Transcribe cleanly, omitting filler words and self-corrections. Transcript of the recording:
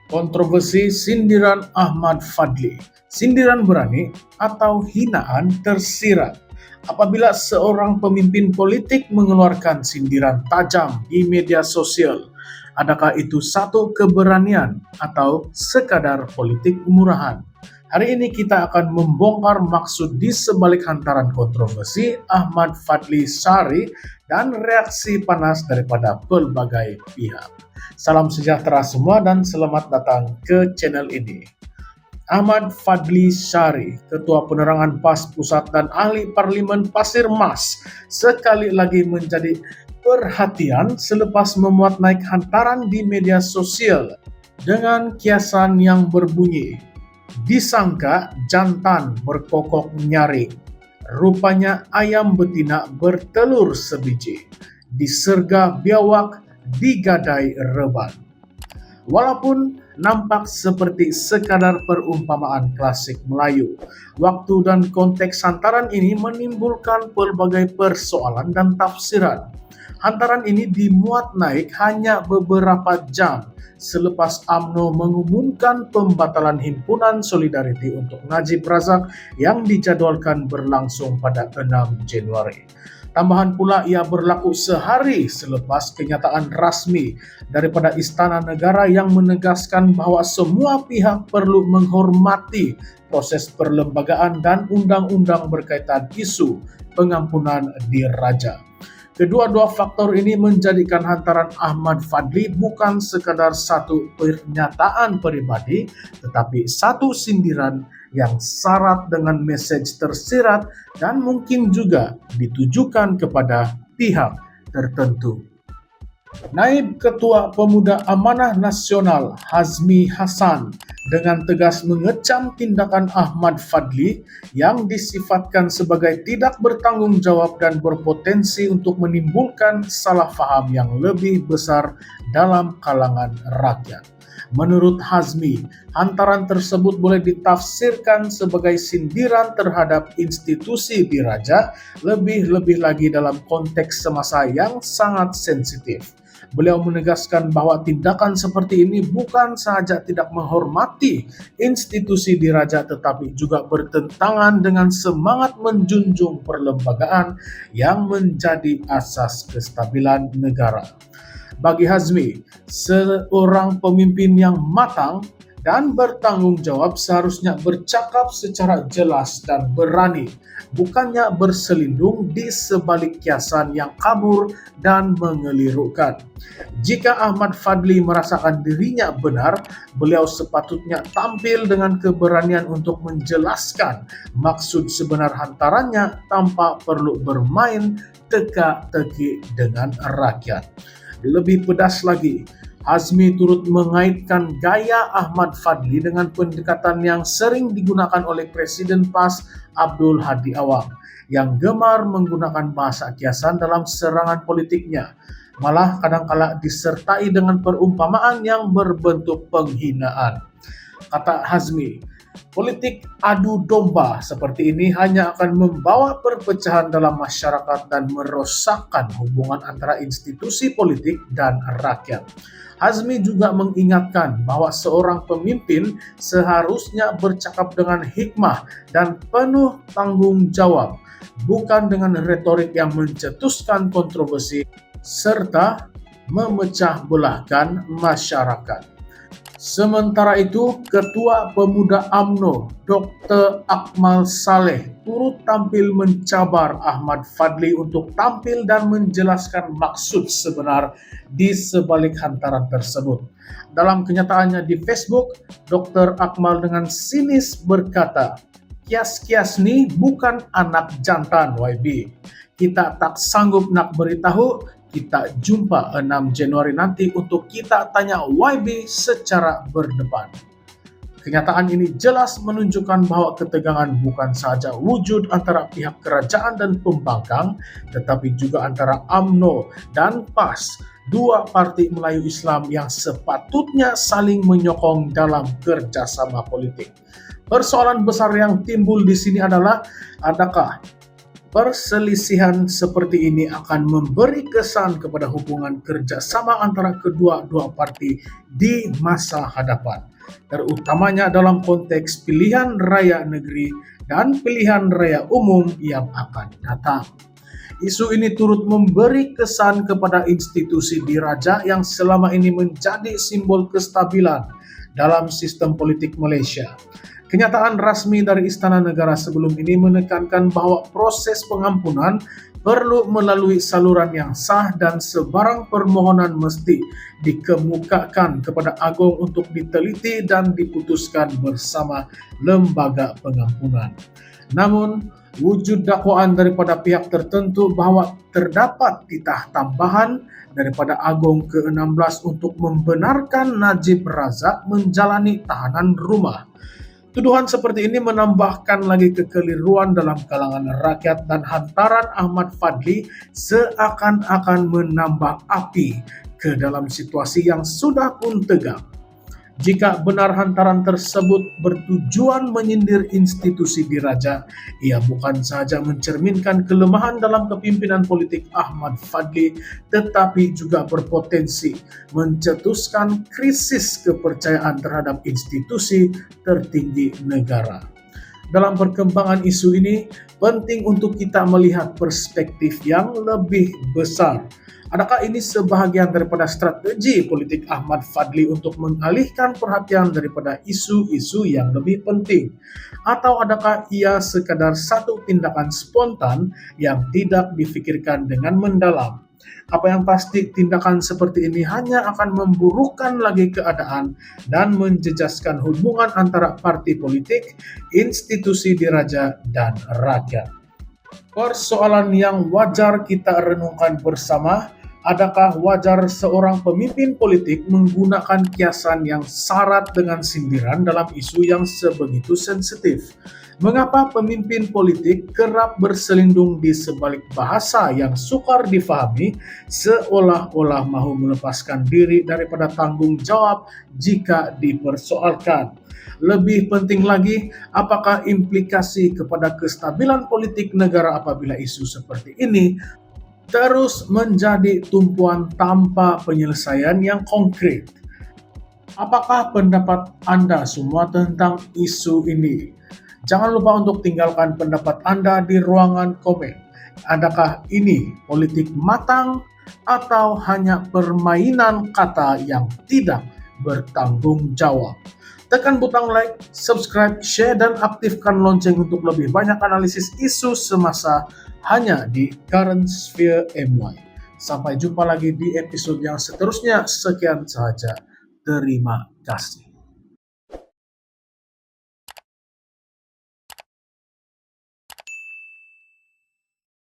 Kontroversi sindiran Ahmad Fadli, sindiran berani atau hinaan tersirat. Apabila seorang pemimpin politik mengeluarkan sindiran tajam di media sosial, adakah itu satu keberanian atau sekadar politik murahan? Hari ini kita akan membongkar maksud di sebalik hantaran kontroversi Ahmad Fadli Sari dan reaksi panas daripada pelbagai pihak. Salam sejahtera semua dan selamat datang ke channel ini. Ahmad Fadli Sari, Ketua Penerangan PAS Pusat dan Ahli Parlimen Pasir Mas, sekali lagi menjadi perhatian selepas memuat naik hantaran di media sosial dengan kiasan yang berbunyi, disangka jantan berkokok nyaring, rupanya ayam betina bertelur sebiji, disergah biawak digadai reban. Walaupun nampak seperti sekadar perumpamaan klasik Melayu, waktu dan konteks hantaran ini menimbulkan pelbagai persoalan dan tafsiran. Hantaran ini dimuat naik hanya beberapa jam selepas UMNO mengumumkan pembatalan Himpunan Solidarity untuk Najib Razak yang dijadwalkan berlangsung pada 6 Januari. Tambahan pula ia berlaku sehari selepas kenyataan rasmi daripada Istana Negara yang menegaskan bahawa semua pihak perlu menghormati proses perlembagaan dan undang-undang berkaitan isu pengampunan diraja. Kedua-dua faktor ini menjadikan hantaran Ahmad Fadli bukan sekadar satu pernyataan pribadi, tetapi satu sindiran yang syarat dengan mesej tersirat dan mungkin juga ditujukan kepada pihak tertentu. Naib Ketua Pemuda Amanah Nasional Hazmi Hasan dengan tegas mengecam tindakan Ahmad Fadli yang disifatkan sebagai tidak bertanggung jawab dan berpotensi untuk menimbulkan salah faham yang lebih besar dalam kalangan rakyat. Menurut Hazmi, hantaran tersebut boleh ditafsirkan sebagai sindiran terhadap institusi diraja, lebih-lebih lagi dalam konteks semasa yang sangat sensitif. Beliau menegaskan bahwa tindakan seperti ini bukan sahaja tidak menghormati institusi diraja tetapi juga bertentangan dengan semangat menjunjung perlembagaan yang menjadi asas kestabilan negara. Bagi Hazmi, seorang pemimpin yang matang dan bertanggung jawab seharusnya bercakap secara jelas dan berani, bukannya berselindung di sebalik kiasan yang kabur dan mengelirukan. Jika Ahmad Fadli merasakan dirinya benar, beliau sepatutnya tampil dengan keberanian untuk menjelaskan maksud sebenar hantarannya tanpa perlu bermain teka-teki dengan rakyat. Lebih pedas lagi, Hazmi turut mengaitkan gaya Ahmad Fadli dengan pendekatan yang sering digunakan oleh Presiden PAS Abdul Hadi Awang yang gemar menggunakan bahasa kiasan dalam serangan politiknya, malah kadangkala disertai dengan perumpamaan yang berbentuk penghinaan. Kata Hazmi, politik adu domba seperti ini hanya akan membawa perpecahan dalam masyarakat dan merosakkan hubungan antara institusi politik dan rakyat. Hazmi juga mengingatkan bahwa seorang pemimpin seharusnya bercakap dengan hikmah dan penuh tanggung jawab, bukan dengan retorik yang mencetuskan kontroversi serta memecah belahkan masyarakat. Sementara itu, Ketua Pemuda UMNO Dr. Akmal Saleh turut tampil mencabar Ahmad Fadli untuk tampil dan menjelaskan maksud sebenar di sebalik hantaran tersebut. Dalam kenyataannya di Facebook, Dr. Akmal dengan sinis berkata, "Kias-kias ni bukan anak jantan YB. Kita tak sanggup nak beritahu. Kita jumpa 6 Januari nanti untuk kita tanya YB secara berdepan." Kenyataan ini jelas menunjukkan bahwa ketegangan bukan sahaja wujud antara pihak kerajaan dan pembangkang, tetapi juga antara UMNO dan PAS, dua parti Melayu Islam yang sepatutnya saling menyokong dalam kerjasama politik. Persoalan besar yang timbul di sini adalah, adakah Perselisihan seperti ini akan memberi kesan kepada hubungan kerjasama antara kedua-dua parti di masa hadapan, terutamanya dalam konteks pilihan raya negeri dan pilihan raya umum yang akan datang. Isu ini turut memberi kesan kepada institusi diraja yang selama ini menjadi simbol kestabilan dalam sistem politik Malaysia. Kenyataan rasmi dari Istana Negara sebelum ini menekankan bahwa proses pengampunan perlu melalui saluran yang sah dan sebarang permohonan mesti dikemukakan kepada Agong untuk diteliti dan diputuskan bersama lembaga pengampunan. Namun, wujud dakwaan daripada pihak tertentu bahwa terdapat titah tambahan daripada Agong ke-16 untuk membenarkan Najib Razak menjalani tahanan rumah. Tuduhan seperti ini menambahkan lagi kekeliruan dalam kalangan rakyat dan hantaran Ahmad Fadli seakan-akan menambah api ke dalam situasi yang sudah pun tegang. Jika benar hantaran tersebut bertujuan menyindir institusi diraja, ia bukan saja mencerminkan kelemahan dalam kepimpinan politik Ahmad Fadli, tetapi juga berpotensi mencetuskan krisis kepercayaan terhadap institusi tertinggi negara. Dalam perkembangan isu ini, penting untuk kita melihat perspektif yang lebih besar. Adakah ini sebahagian daripada strategi politik Ahmad Fadli untuk mengalihkan perhatian daripada isu-isu yang lebih penting? Atau adakah ia sekadar satu tindakan spontan yang tidak difikirkan dengan mendalam? Apa yang pasti, tindakan seperti ini hanya akan memburukkan lagi keadaan dan menjejaskan hubungan antara parti politik, institusi diraja, dan rakyat. Persoalan yang wajar kita renungkan bersama, adakah wajar seorang pemimpin politik menggunakan kiasan yang syarat dengan sindiran dalam isu yang sebegitu sensitif? Mengapa pemimpin politik kerap berselindung di sebalik bahasa yang sukar difahami, seolah-olah mahu melepaskan diri daripada tanggung jawab jika dipersoalkan? Lebih penting lagi, apakah implikasi kepada kestabilan politik negara apabila isu seperti ini terus menjadi tumpuan tanpa penyelesaian yang konkret? Apakah pendapat Anda semua tentang isu ini? Jangan lupa untuk tinggalkan pendapat Anda di ruangan komen. Adakah ini politik matang atau hanya permainan kata yang tidak bertanggung jawab? Tekan butang like, subscribe, share, dan aktifkan lonceng untuk lebih banyak analisis isu semasa hanya di Current Sphere MY. Sampai jumpa lagi di episode yang seterusnya. Sekian saja. Terima kasih.